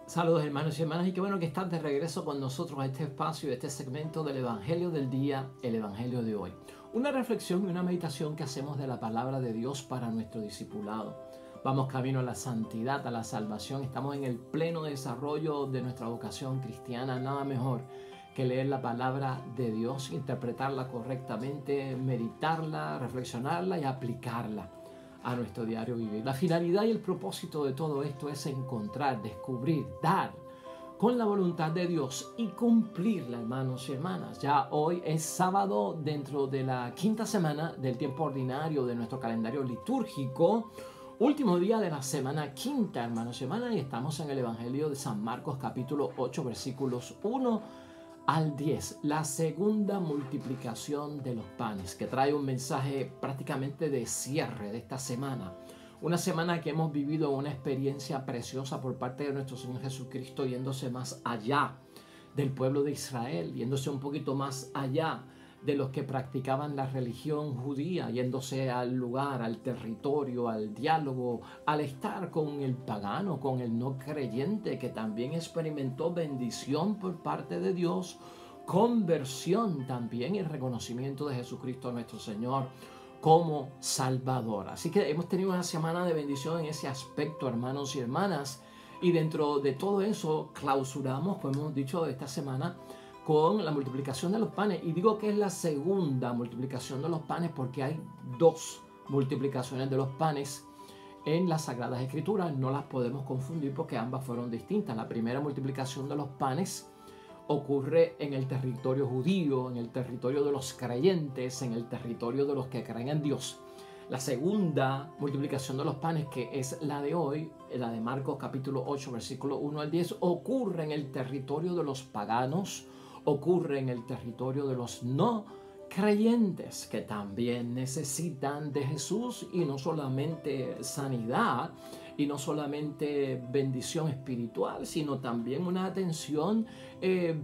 Saludos hermanos y hermanas, y qué bueno que están de regreso con nosotros a este espacio, a este segmento del Evangelio del Día, el Evangelio de hoy. Una reflexión y una meditación que hacemos de la palabra de Dios para nuestro discipulado. Vamos camino a la santidad, a la salvación, estamos en el pleno desarrollo de nuestra vocación cristiana. Nada mejor que leer la palabra de Dios, interpretarla correctamente, meditarla, reflexionarla y aplicarla a nuestro diario vivir. La finalidad y el propósito de todo esto es encontrar, descubrir, dar con la voluntad de Dios y cumplirla, hermanos y hermanas. Ya hoy es sábado dentro de la quinta semana del tiempo ordinario de nuestro calendario litúrgico, último día de la semana quinta, hermanos y hermanas, y estamos en el Evangelio de San Marcos capítulo 8 versículos 1 al 10, la segunda multiplicación de los panes, que trae un mensaje prácticamente de cierre de esta semana. Una semana que hemos vivido una experiencia preciosa por parte de nuestro Señor Jesucristo, yéndose más allá del pueblo de Israel, yéndose un poquito más allá de los que practicaban la religión judía, yéndose al lugar, al territorio, al diálogo, al estar con el pagano, con el no creyente, que también experimentó bendición por parte de Dios, conversión también y el reconocimiento de Jesucristo nuestro Señor como Salvador. Así que hemos tenido una semana de bendición en ese aspecto, hermanos y hermanas, y dentro de todo eso clausuramos, como hemos dicho, esta semana con la multiplicación de los panes. Y digo que es la segunda multiplicación de los panes porque hay dos multiplicaciones de los panes en las Sagradas Escrituras. No las podemos confundir porque ambas fueron distintas. La primera multiplicación de los panes ocurre en el territorio judío, en el territorio de los creyentes, en el territorio de los que creen en Dios. La segunda multiplicación de los panes, que es la de hoy, la de Marcos capítulo 8, versículo 1 al 10, ocurre en el territorio de los paganos, ocurre en el territorio de los no creyentes, que también necesitan de Jesús, y no solamente sanidad y no solamente bendición espiritual, sino también una atención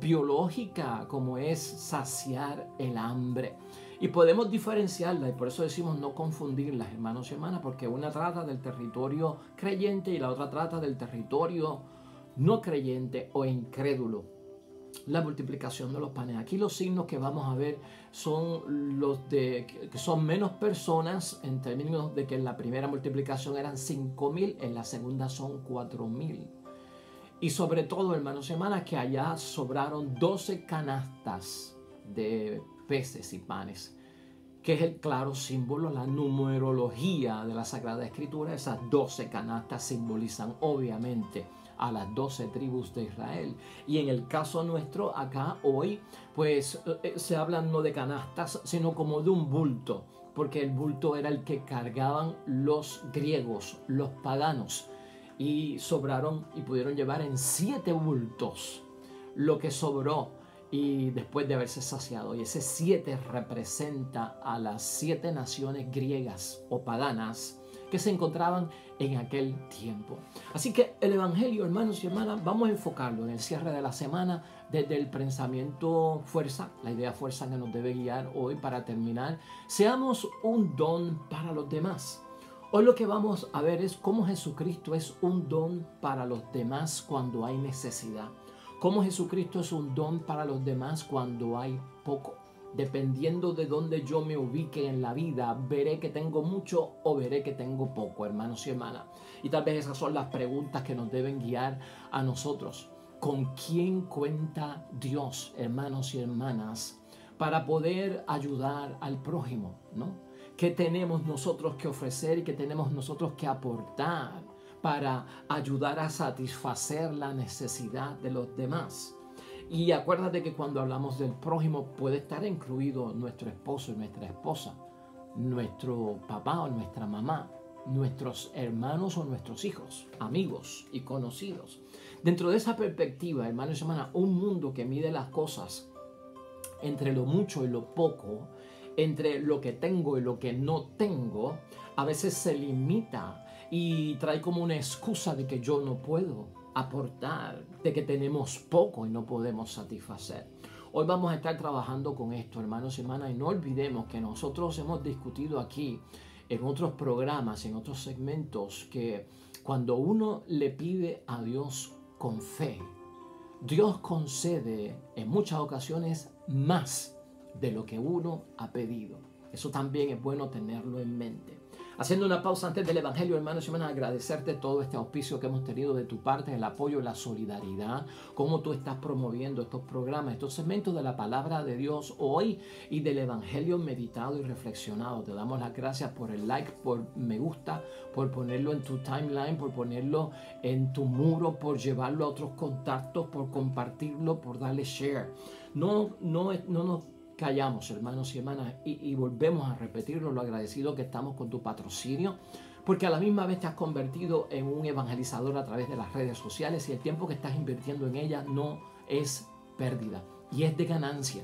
biológica, como es saciar el hambre. Y podemos diferenciarla, y por eso decimos no confundirlas, hermanos y hermanas, porque una trata del territorio creyente y la otra trata del territorio no creyente o incrédulo. La multiplicación de los panes. Aquí los signos que vamos a ver son los de que son menos personas, en términos de que en la primera multiplicación eran 5,000, en la segunda son 4,000. Y sobre todo, hermanos y hermanas, que allá sobraron 12 canastas de peces y panes, que es el claro símbolo, la numerología de la Sagrada Escritura. Esas 12 canastas simbolizan obviamente a las 12 tribus de Israel. Y en el caso nuestro, acá hoy, pues se habla no de canastas, sino como de un bulto, porque el bulto era el que cargaban los griegos, los paganos, y sobraron y pudieron llevar en 7 bultos lo que sobró, y después de haberse saciado. Y ese 7 representa a las 7 naciones griegas o paganas que se encontraban en aquel tiempo. Así que el Evangelio, hermanos y hermanas, vamos a enfocarlo en el cierre de la semana desde el pensamiento fuerza, la idea fuerza que nos debe guiar hoy para terminar. Seamos un don para los demás. Hoy lo que vamos a ver es cómo Jesucristo es un don para los demás cuando hay necesidad. Cómo Jesucristo es un don para los demás cuando hay poco. Dependiendo de dónde yo me ubique en la vida, veré que tengo mucho o veré que tengo poco, hermanos y hermanas. Y tal vez esas son las preguntas que nos deben guiar a nosotros. ¿Con quién cuenta Dios, hermanos y hermanas, para poder ayudar al prójimo, ¿no? ¿Qué tenemos nosotros que ofrecer y qué tenemos nosotros que aportar para ayudar a satisfacer la necesidad de los demás? Y acuérdate que cuando hablamos del prójimo puede estar incluido nuestro esposo y nuestra esposa, nuestro papá o nuestra mamá, nuestros hermanos o nuestros hijos, amigos y conocidos. Dentro de esa perspectiva, hermanos y hermanas, un mundo que mide las cosas entre lo mucho y lo poco, entre lo que tengo y lo que no tengo, a veces se limita y trae como una excusa de que yo no puedo aportar, de que tenemos poco y no podemos satisfacer. Hoy vamos a estar trabajando con esto, hermanos y hermanas, y no olvidemos que nosotros hemos discutido aquí en otros programas, en otros segmentos, que cuando uno le pide a Dios con fe, Dios concede en muchas ocasiones más de lo que uno ha pedido. Eso también es bueno tenerlo en mente. Haciendo una pausa antes del Evangelio, hermanos y hermanas, agradecerte todo este auspicio que hemos tenido de tu parte, el apoyo, la solidaridad, cómo tú estás promoviendo estos programas, estos segmentos de la palabra de Dios hoy y del Evangelio meditado y reflexionado. Te damos las gracias por el like, por me gusta, por ponerlo en tu timeline, por ponerlo en tu muro, por llevarlo a otros contactos, por compartirlo, por darle share. No nos callamos, hermanos y hermanas, y volvemos a repetirlo, lo agradecido que estamos con tu patrocinio, porque a la misma vez te has convertido en un evangelizador a través de las redes sociales y el tiempo que estás invirtiendo en ellas no es pérdida y es de ganancia,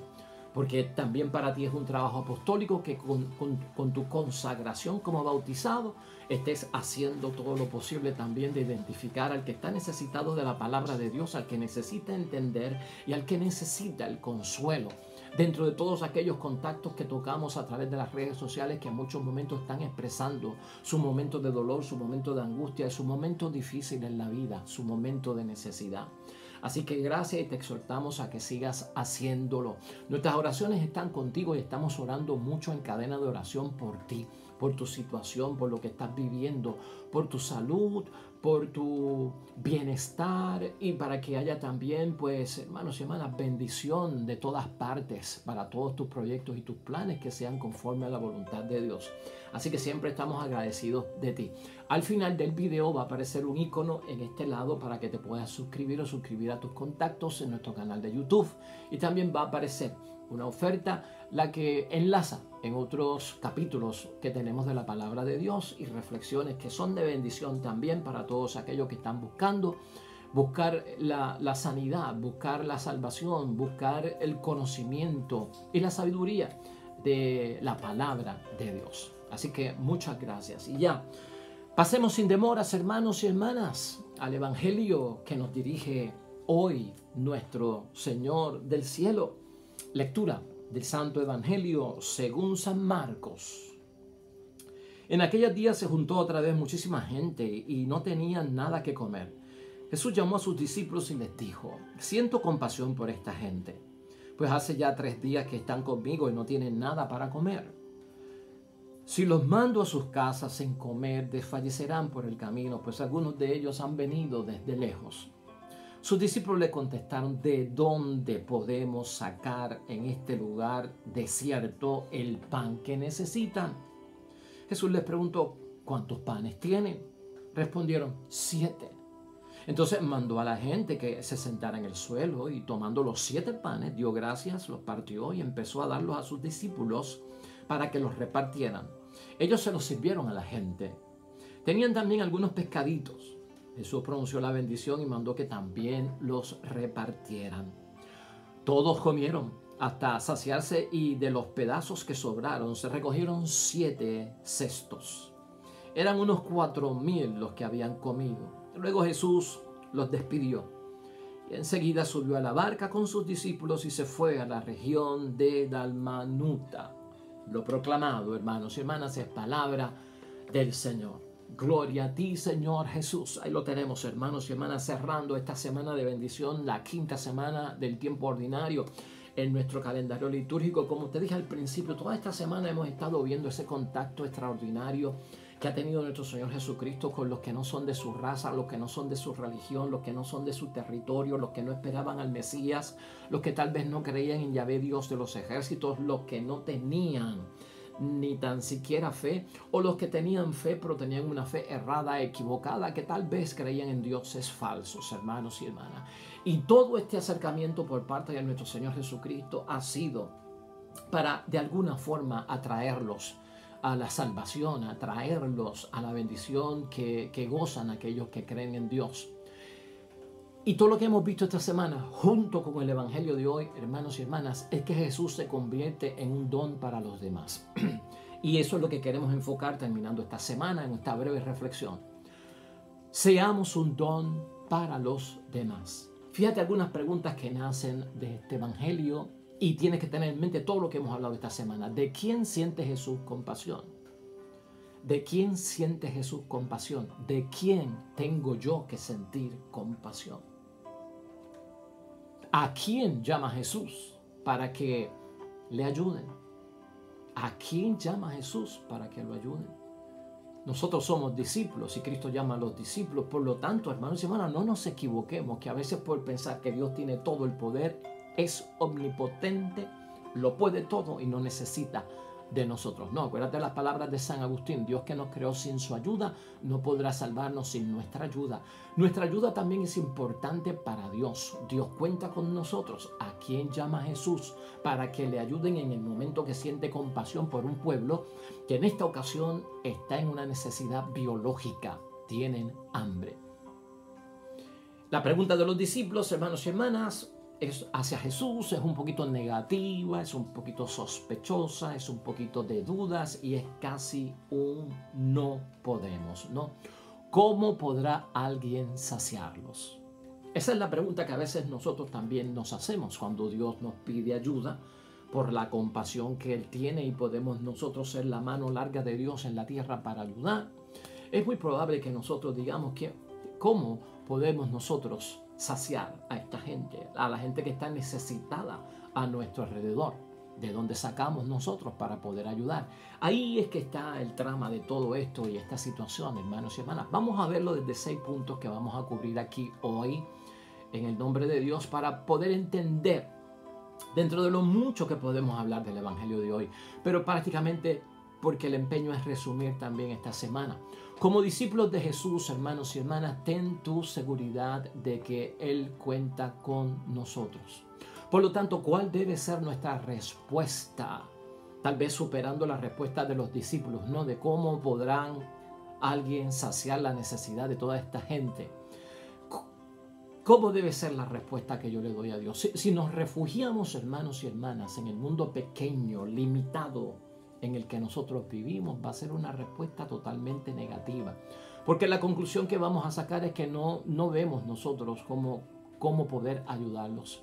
porque también para ti es un trabajo apostólico que con tu consagración como bautizado estés haciendo todo lo posible también de identificar al que está necesitado de la palabra de Dios, al que necesita entender y al que necesita el consuelo. Dentro de todos aquellos contactos que tocamos a través de las redes sociales que en muchos momentos están expresando su momento de dolor, su momento de angustia, su momento difícil en la vida, su momento de necesidad. Así que gracias y te exhortamos a que sigas haciéndolo. Nuestras oraciones están contigo y estamos orando mucho en cadena de oración por ti, por tu situación, por lo que estás viviendo, por tu salud, por tu bienestar y para que haya también, pues, hermanos y hermanas, bendición de todas partes para todos tus proyectos y tus planes que sean conforme a la voluntad de Dios. Así que siempre estamos agradecidos de ti. Al final del video va a aparecer un icono en este lado para que te puedas suscribir o suscribir a tus contactos en nuestro canal de YouTube. Y también va a aparecer una oferta, la que enlaza en otros capítulos que tenemos de la palabra de Dios y reflexiones que son de bendición también para todos aquellos que están buscar la sanidad, buscar la salvación, buscar el conocimiento y la sabiduría de la palabra de Dios. Así que muchas gracias. Y ya, pasemos sin demoras, hermanos y hermanas, al Evangelio que nos dirige hoy nuestro Señor del cielo. Lectura del Santo Evangelio según San Marcos. En aquellos días se juntó otra vez muchísima gente y no tenían nada que comer. Jesús llamó a sus discípulos y les dijo: siento compasión por esta gente, pues hace ya 3 días que están conmigo y no tienen nada para comer. Si los mando a sus casas sin comer, desfallecerán por el camino, pues algunos de ellos han venido desde lejos. Sus discípulos le contestaron: ¿de dónde podemos sacar en este lugar desierto el pan que necesitan? Jesús les preguntó: ¿cuántos panes tienen? Respondieron: 7. Entonces mandó a la gente que se sentara en el suelo y tomando los 7 panes, dio gracias, los partió y empezó a darlos a sus discípulos para que los repartieran. Ellos se los sirvieron a la gente. Tenían también algunos pescaditos. Jesús pronunció la bendición y mandó que también los repartieran. Todos comieron hasta saciarse y de los pedazos que sobraron se recogieron 7 cestos. Eran unos 4,000 los que habían comido. Luego Jesús los despidió y enseguida subió a la barca con sus discípulos y se fue a la región de Dalmanuta. Lo proclamado, hermanos y hermanas, es palabra del Señor. Gloria a ti, Señor Jesús. Ahí lo tenemos, hermanos y hermanas, cerrando esta semana de bendición, la 5ª semana del tiempo ordinario en nuestro calendario litúrgico. Como te dije al principio, toda esta semana hemos estado viendo ese contacto extraordinario que ha tenido nuestro Señor Jesucristo con los que no son de su raza, los que no son de su religión, los que no son de su territorio, los que no esperaban al Mesías, los que tal vez no creían en Yahvé, Dios de los ejércitos, los que no tenían ni tan siquiera fe, o los que tenían fe pero tenían una fe errada, equivocada, que tal vez creían en dioses falsos, hermanos y hermanas. Y todo este acercamiento por parte de nuestro Señor Jesucristo ha sido para de alguna forma atraerlos a la salvación, atraerlos a la bendición que gozan aquellos que creen en Dios. Y todo lo que hemos visto esta semana, junto con el Evangelio de hoy, hermanos y hermanas, es que Jesús se convierte en un don para los demás. Y eso es lo que queremos enfocar terminando esta semana en esta breve reflexión. Seamos un don para los demás. Fíjate algunas preguntas que nacen de este Evangelio y tienes que tener en mente todo lo que hemos hablado esta semana. ¿De quién siente Jesús compasión? ¿De quién siente Jesús compasión? ¿De quién tengo yo que sentir compasión? ¿A quién llama Jesús para que le ayuden? ¿A quién llama Jesús para que lo ayuden? Nosotros somos discípulos y Cristo llama a los discípulos. Por lo tanto, hermanos y hermanas, no nos equivoquemos, que a veces por pensar que Dios tiene todo el poder, es omnipotente, lo puede todo y no necesita de nosotros. No, acuérdate las palabras de San Agustín: Dios que nos creó sin su ayuda no podrá salvarnos sin nuestra ayuda. Nuestra ayuda también es importante para Dios. Dios cuenta con nosotros. ¿A quién llama Jesús para que le ayuden en el momento que siente compasión por un pueblo que en esta ocasión está en una necesidad biológica? Tienen hambre. La pregunta de los discípulos, hermanos y hermanas, hacia Jesús es un poquito negativa, es un poquito sospechosa, es un poquito de dudas y es casi un no podemos, ¿no? ¿Cómo podrá alguien saciarlos? Esa es la pregunta que a veces nosotros también nos hacemos cuando Dios nos pide ayuda por la compasión que Él tiene y podemos nosotros ser la mano larga de Dios en la tierra para ayudar. Es muy probable que nosotros digamos que ¿cómo podemos nosotros saciar a esta gente, a la gente que está necesitada a nuestro alrededor? ¿De dónde sacamos nosotros para poder ayudar? Ahí es que está el trama de todo esto y esta situación, hermanos y hermanas. Vamos a verlo desde 6 puntos que vamos a cubrir aquí hoy en el nombre de Dios para poder entender dentro de lo mucho que podemos hablar del Evangelio de hoy, pero prácticamente porque el empeño es resumir también esta semana. Como discípulos de Jesús, hermanos y hermanas, ten tu seguridad de que Él cuenta con nosotros. Por lo tanto, ¿cuál debe ser nuestra respuesta? Tal vez superando la respuesta de los discípulos, ¿no? De cómo podrán alguien saciar la necesidad de toda esta gente. ¿Cómo debe ser la respuesta que yo le doy a Dios? Si nos refugiamos, hermanos y hermanas, en el mundo pequeño, limitado, en el que nosotros vivimos, va a ser una respuesta totalmente negativa. Porque la conclusión que vamos a sacar es que no vemos nosotros cómo poder ayudarlos.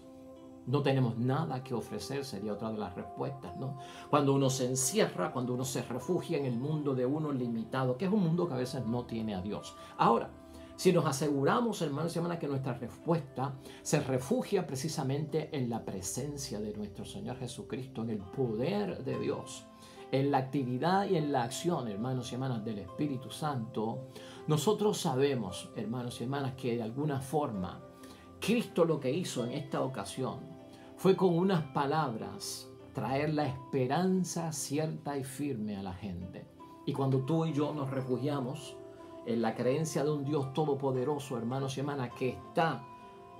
No tenemos nada que ofrecer, sería otra de las respuestas, ¿no? Cuando uno se encierra, cuando uno se refugia en el mundo de uno limitado, que es un mundo que a veces no tiene a Dios. Ahora, si nos aseguramos, hermanos y hermanas, que nuestra respuesta se refugia precisamente en la presencia de nuestro Señor Jesucristo, en el poder de Dios, en la actividad y en la acción, hermanos y hermanas, del Espíritu Santo, nosotros sabemos, hermanos y hermanas, que de alguna forma Cristo lo que hizo en esta ocasión fue con unas palabras traer la esperanza cierta y firme a la gente. Y cuando tú y yo nos refugiamos en la creencia de un Dios todopoderoso, hermanos y hermanas, que está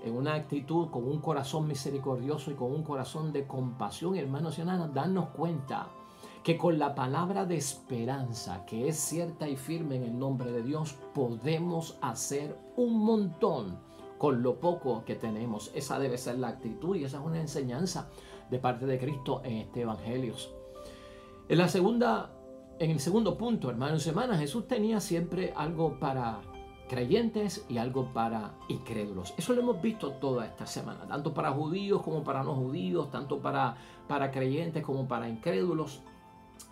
en una actitud con un corazón misericordioso y con un corazón de compasión, hermanos y hermanas, darnos cuenta que con la palabra de esperanza, que es cierta y firme en el nombre de Dios, podemos hacer un montón con lo poco que tenemos. Esa debe ser la actitud y esa es una enseñanza de parte de Cristo en este Evangelio. En el segundo punto, hermanos y hermanas, Jesús tenía siempre algo para creyentes y algo para incrédulos. Eso lo hemos visto toda esta semana, tanto para judíos como para no judíos, tanto para creyentes como para incrédulos,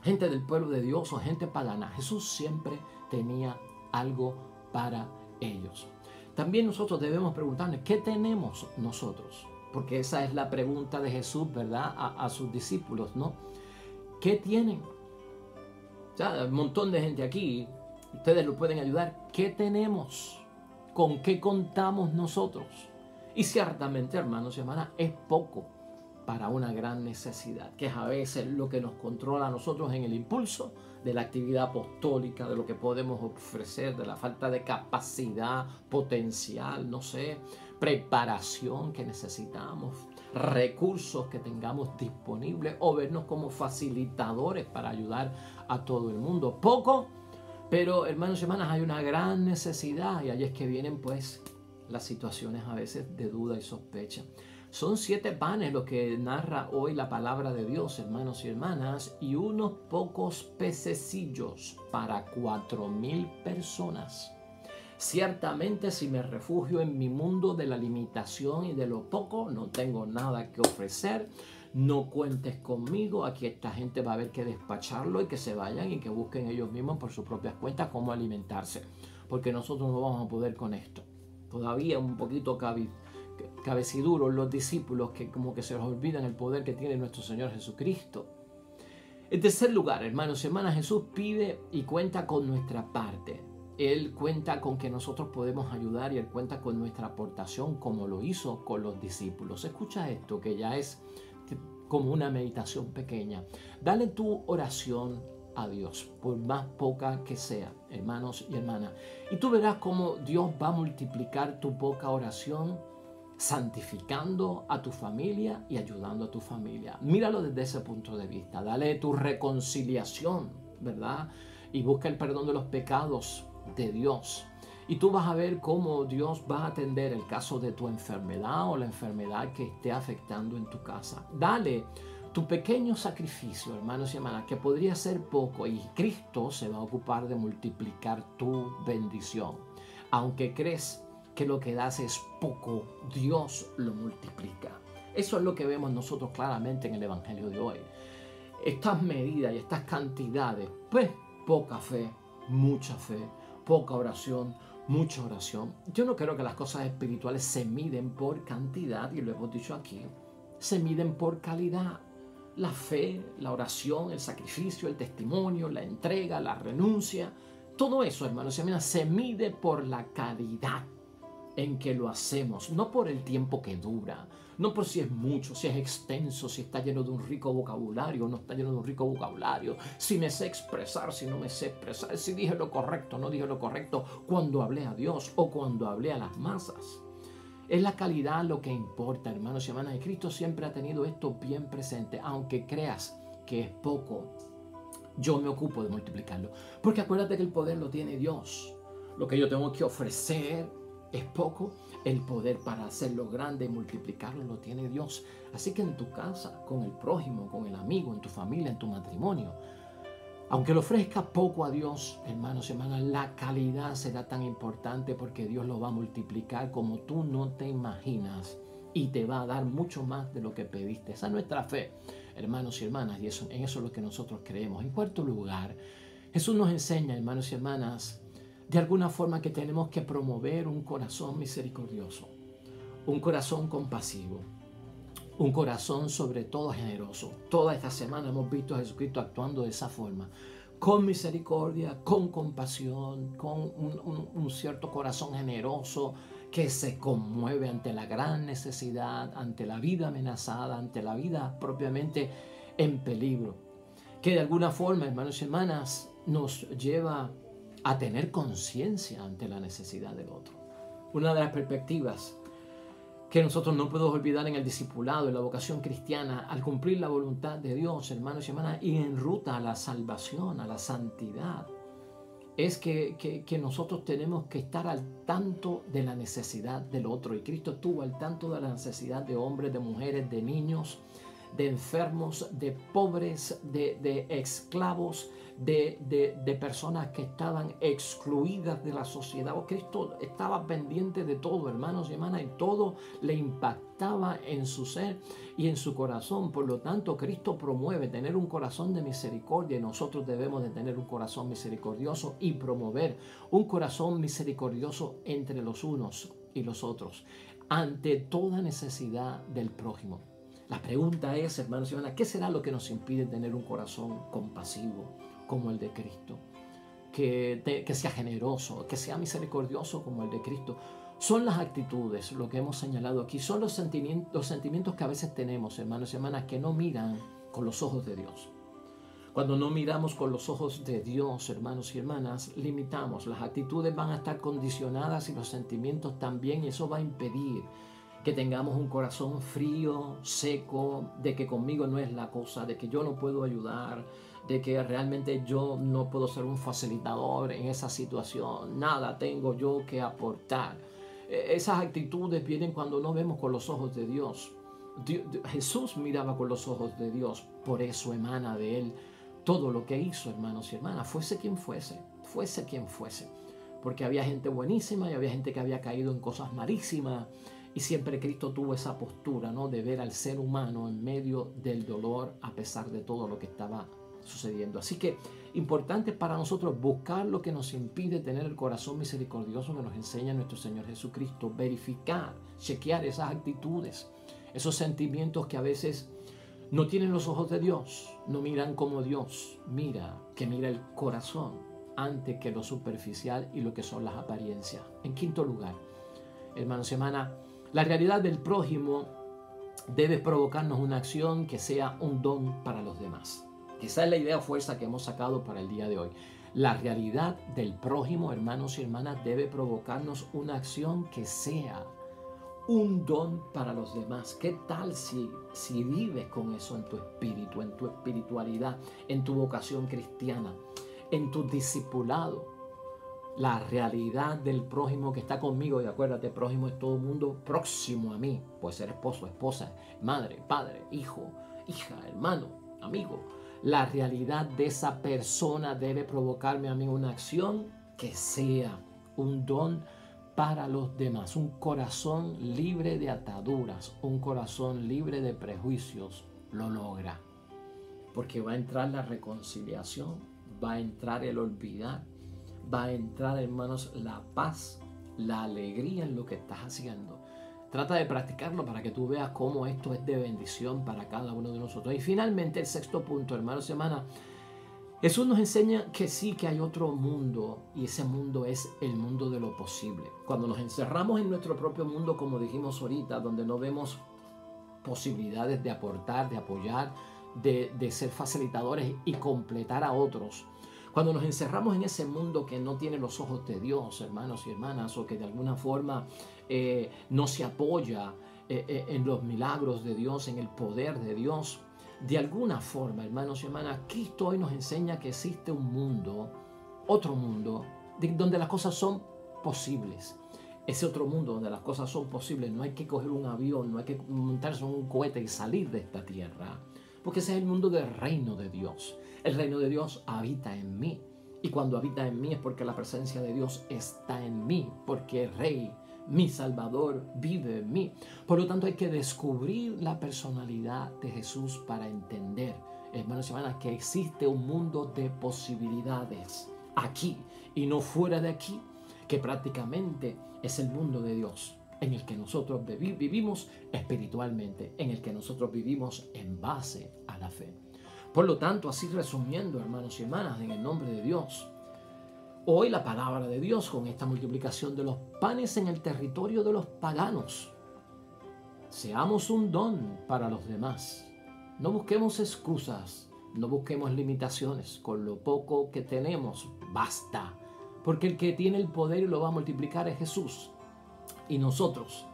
gente del pueblo de Dios o gente pagana. Jesús siempre tenía algo para ellos. También nosotros debemos preguntarnos, ¿qué tenemos nosotros? Porque esa es la pregunta de Jesús, ¿verdad? A sus discípulos, ¿no? ¿Qué tienen? O sea, un montón de gente aquí, ustedes lo pueden ayudar. ¿Qué tenemos? ¿Con qué contamos nosotros? Y ciertamente, hermanos y hermanas, es poco para una gran necesidad, que es a veces lo que nos controla a nosotros en el impulso de la actividad apostólica, de lo que podemos ofrecer, de la falta de capacidad potencial, no sé, preparación que necesitamos, recursos que tengamos disponibles o vernos como facilitadores para ayudar a todo el mundo. Poco, pero hermanos y hermanas, hay una gran necesidad y ahí es que vienen pues las situaciones a veces de duda y sospecha. Son 7 panes lo que narra hoy la palabra de Dios, hermanos y hermanas, y unos pocos pececillos para 4,000 personas. Ciertamente, si me refugio en mi mundo de la limitación y de lo poco, no tengo nada que ofrecer. No cuentes conmigo. Aquí esta gente va a haber que despacharlo y que se vayan y que busquen ellos mismos por sus propias cuentas cómo alimentarse. Porque nosotros no vamos a poder con esto. Todavía un poquito cabeciduros, los discípulos, que como que se les olvidan el poder que tiene nuestro Señor Jesucristo. En tercer lugar, hermanos y hermanas, Jesús pide y cuenta con nuestra parte. Él cuenta con que nosotros podemos ayudar y Él cuenta con nuestra aportación como lo hizo con los discípulos. Escucha esto, que ya es como una meditación pequeña. Dale tu oración a Dios, por más poca que sea, hermanos y hermanas. Y tú verás cómo Dios va a multiplicar tu poca oración, santificando a tu familia y ayudando a tu familia. Míralo desde ese punto de vista. Dale tu reconciliación, ¿verdad? Y busca el perdón de los pecados de Dios. Y tú vas a ver cómo Dios va a atender el caso de tu enfermedad o la enfermedad que esté afectando en tu casa. Dale tu pequeño sacrificio, hermanos y hermanas, que podría ser poco, y Cristo se va a ocupar de multiplicar tu bendición. Aunque crees que lo que das es poco, Dios lo multiplica. Eso es lo que vemos nosotros claramente en el Evangelio de hoy. Estas medidas y estas cantidades, pues poca fe, mucha fe, poca oración, mucha oración. Yo no creo que las cosas espirituales se miden por cantidad, y lo hemos dicho aquí, se miden por calidad. La fe, la oración, el sacrificio, el testimonio, la entrega, la renuncia, todo eso, hermanos y hermanas, se mide por la calidad en que lo hacemos, no por el tiempo que dura, no por si es mucho, si es extenso, si está lleno de un rico vocabulario, no está lleno de un rico vocabulario, si me sé expresar, si no me sé expresar, si dije lo correcto, no dije lo correcto cuando hablé a Dios o cuando hablé a las masas. Es la calidad lo que importa, hermanos y hermanas, y Cristo siempre ha tenido esto bien presente. Aunque creas que es poco, yo me ocupo de multiplicarlo, porque acuérdate que el poder lo tiene Dios. Lo que yo tengo que ofrecer es poco, el poder para hacerlo grande y multiplicarlo lo tiene Dios. Así que en tu casa, con el prójimo, con el amigo, en tu familia, en tu matrimonio, aunque le ofrezcas poco a Dios, hermanos y hermanas, la calidad será tan importante, porque Dios lo va a multiplicar como tú no te imaginas y te va a dar mucho más de lo que pediste. Esa es nuestra fe, hermanos y hermanas, y en eso es lo que nosotros creemos. En cuarto lugar, Jesús nos enseña, hermanos y hermanas, de alguna forma que tenemos que promover un corazón misericordioso, un corazón compasivo, un corazón sobre todo generoso. Toda esta semana hemos visto a Jesucristo actuando de esa forma, con misericordia, con compasión, con un cierto corazón generoso que se conmueve ante la gran necesidad, ante la vida amenazada, ante la vida propiamente en peligro, que de alguna forma, hermanos y hermanas, nos lleva a tener conciencia ante la necesidad del otro. Una de las perspectivas que nosotros no podemos olvidar en el discipulado, en la vocación cristiana, al cumplir la voluntad de Dios, hermanos y hermanas, y en ruta a la salvación, a la santidad, es que nosotros tenemos que estar al tanto de la necesidad del otro. Y Cristo estuvo al tanto de la necesidad de hombres, de mujeres, de niños, de enfermos, de pobres, de esclavos, de personas que estaban excluidas de la sociedad. Cristo estaba pendiente de todo, hermanos y hermanas, y todo le impactaba en su ser y en su corazón. Por lo tanto, Cristo promueve tener un corazón de misericordia, y nosotros debemos de tener un corazón misericordioso y promover un corazón misericordioso entre los unos y los otros, ante toda necesidad del prójimo. La pregunta es, hermanos y hermanas, ¿qué será lo que nos impide tener un corazón compasivo como el de Cristo? Que sea generoso, que sea misericordioso como el de Cristo. Son las actitudes, lo que hemos señalado aquí, son los sentimientos que a veces tenemos, hermanos y hermanas, que no miran con los ojos de Dios. Cuando no miramos con los ojos de Dios, hermanos y hermanas, limitamos. Las actitudes van a estar condicionadas y los sentimientos también, y eso va a impedir que tengamos un corazón frío, seco, de que conmigo no es la cosa, de que yo no puedo ayudar, de que realmente yo no puedo ser un facilitador en esa situación, nada tengo yo que aportar. Esas actitudes vienen cuando no vemos con los ojos de Dios. Jesús miraba con los ojos de Dios, por eso emana de él todo lo que hizo, hermanos y hermanas, fuese quien fuese, porque había gente buenísima y había gente que había caído en cosas malísimas. Y siempre Cristo tuvo esa postura, ¿no?, de ver al ser humano en medio del dolor, a pesar de todo lo que estaba sucediendo. Así que importante para nosotros buscar lo que nos impide tener el corazón misericordioso que nos enseña nuestro Señor Jesucristo, verificar, chequear esas actitudes, esos sentimientos que a veces no tienen los ojos de Dios, no miran como Dios mira, que mira el corazón antes que lo superficial y lo que son las apariencias. En quinto lugar, hermanos y hermanas, la realidad del prójimo debe provocarnos una acción que sea un don para los demás. Esa es la idea o fuerza que hemos sacado para el día de hoy. La realidad del prójimo, hermanos y hermanas, debe provocarnos una acción que sea un don para los demás. ¿Qué tal si vives con eso en tu espíritu, en tu espiritualidad, en tu vocación cristiana, en tu discipulado? La realidad del prójimo que está conmigo, y acuérdate, prójimo es todo el mundo próximo a mí. Puede ser esposo, esposa, madre, padre, hijo, hija, hermano, amigo. La realidad de esa persona debe provocarme a mí una acción que sea un don para los demás. Un corazón libre de ataduras, un corazón libre de prejuicios lo logra. Porque va a entrar la reconciliación, va a entrar el olvidar, va a entrar, hermanos, la paz, la alegría en lo que estás haciendo. Trata de practicarlo para que tú veas cómo esto es de bendición para cada uno de nosotros. Y finalmente, el sexto punto, hermanos y hermanas, Jesús nos enseña que sí, que hay otro mundo, y ese mundo es el mundo de lo posible. Cuando nos encerramos en nuestro propio mundo, como dijimos ahorita, donde no vemos posibilidades de aportar, de apoyar, de ser facilitadores y completar a otros. Cuando nos encerramos en ese mundo que no tiene los ojos de Dios, hermanos y hermanas, o que de alguna forma no se apoya en los milagros de Dios, en el poder de Dios, de alguna forma, hermanos y hermanas, Cristo hoy nos enseña que existe un mundo, otro mundo, donde las cosas son posibles. Ese otro mundo donde las cosas son posibles, no hay que coger un avión, no hay que montarse en un cohete y salir de esta tierra, porque ese es el mundo del reino de Dios. El reino de Dios habita en mí, y cuando habita en mí es porque la presencia de Dios está en mí, porque el Rey, mi Salvador, vive en mí. Por lo tanto, hay que descubrir la personalidad de Jesús para entender, hermanos y hermanas, que existe un mundo de posibilidades aquí y no fuera de aquí, que prácticamente es el mundo de Dios, en el que nosotros vivimos espiritualmente, en el que nosotros vivimos en base a la fe. Por lo tanto, así resumiendo, hermanos y hermanas, en el nombre de Dios, hoy la palabra de Dios con esta multiplicación de los panes en el territorio de los paganos. Seamos un don para los demás. No busquemos excusas, no busquemos limitaciones. Con lo poco que tenemos, basta. Porque el que tiene el poder y lo va a multiplicar es Jesús. Y nosotros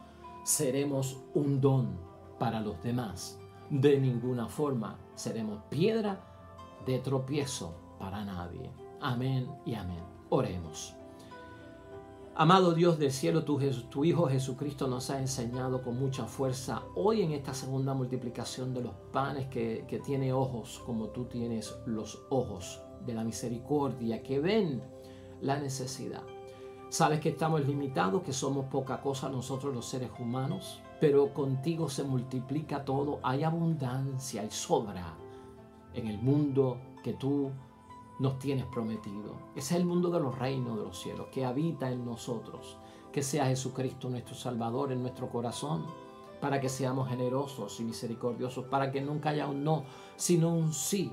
seremos un don para los demás. De ninguna forma seremos piedra de tropiezo para nadie. Amén y amén. Oremos. Amado Dios del cielo, tu Hijo Jesucristo nos ha enseñado con mucha fuerza hoy en esta segunda multiplicación de los panes que tiene ojos como tú tienes los ojos de la misericordia, que ven la necesidad. Sabes que estamos limitados, que somos poca cosa nosotros los seres humanos, pero contigo se multiplica todo, hay abundancia, hay sobra en el mundo que tú nos tienes prometido. Ese es el mundo de los reinos de los cielos, que habita en nosotros. Que sea Jesucristo nuestro Salvador en nuestro corazón, para que seamos generosos y misericordiosos, para que nunca haya un no, sino un sí.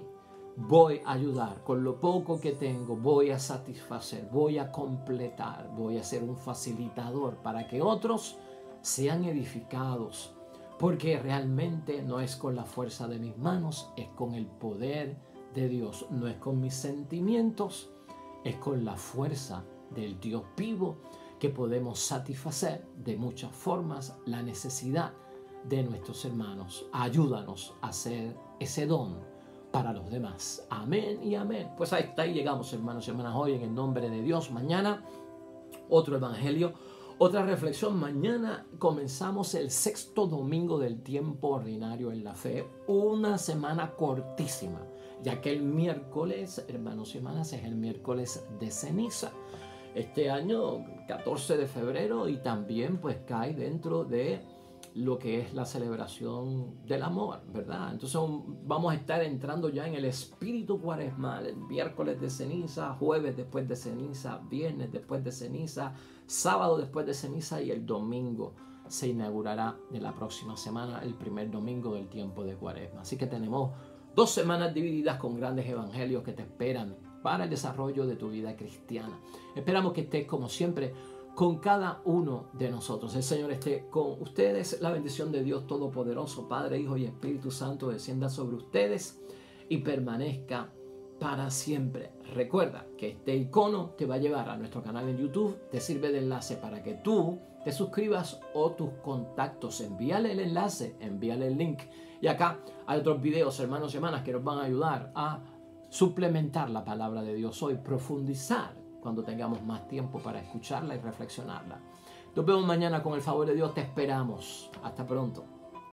Voy a ayudar, con lo poco que tengo, voy a satisfacer, voy a completar, voy a ser un facilitador para que otros sean edificados, porque realmente no es con la fuerza de mis manos, es con el poder de Dios, no es con mis sentimientos, es con la fuerza del Dios vivo que podemos satisfacer de muchas formas la necesidad de nuestros hermanos. Ayúdanos a hacer ese don para los demás. Amén y amén. Pues ahí llegamos, hermanos y hermanas, hoy en el nombre de Dios. Mañana otro evangelio, otra reflexión. Mañana comenzamos el sexto domingo del tiempo ordinario en la fe, una semana cortísima, ya que el miércoles, hermanos y hermanas, es el miércoles de ceniza. Este año, 14 de febrero, y también pues cae dentro de lo que es la celebración del amor, ¿verdad? Entonces vamos a estar entrando ya en el espíritu cuaresmal, el miércoles de ceniza, jueves después de ceniza, viernes después de ceniza, sábado después de ceniza y el domingo se inaugurará de la próxima semana, el primer domingo del tiempo de Cuaresma. Así que tenemos 2 semanas divididas con grandes evangelios que te esperan para el desarrollo de tu vida cristiana. Esperamos que estés como siempre con cada uno de nosotros. El Señor esté con ustedes. La bendición de Dios Todopoderoso, Padre, Hijo y Espíritu Santo, descienda sobre ustedes y permanezca para siempre. Recuerda que este icono te va a llevar a nuestro canal en YouTube, te sirve de enlace para que tú te suscribas o tus contactos. Envíale el enlace, envíale el link. Y acá hay otros videos, hermanos y hermanas, que nos van a ayudar a suplementar la palabra de Dios hoy, profundizar cuando tengamos más tiempo para escucharla y reflexionarla. Nos vemos mañana con el favor de Dios, te esperamos. Hasta pronto.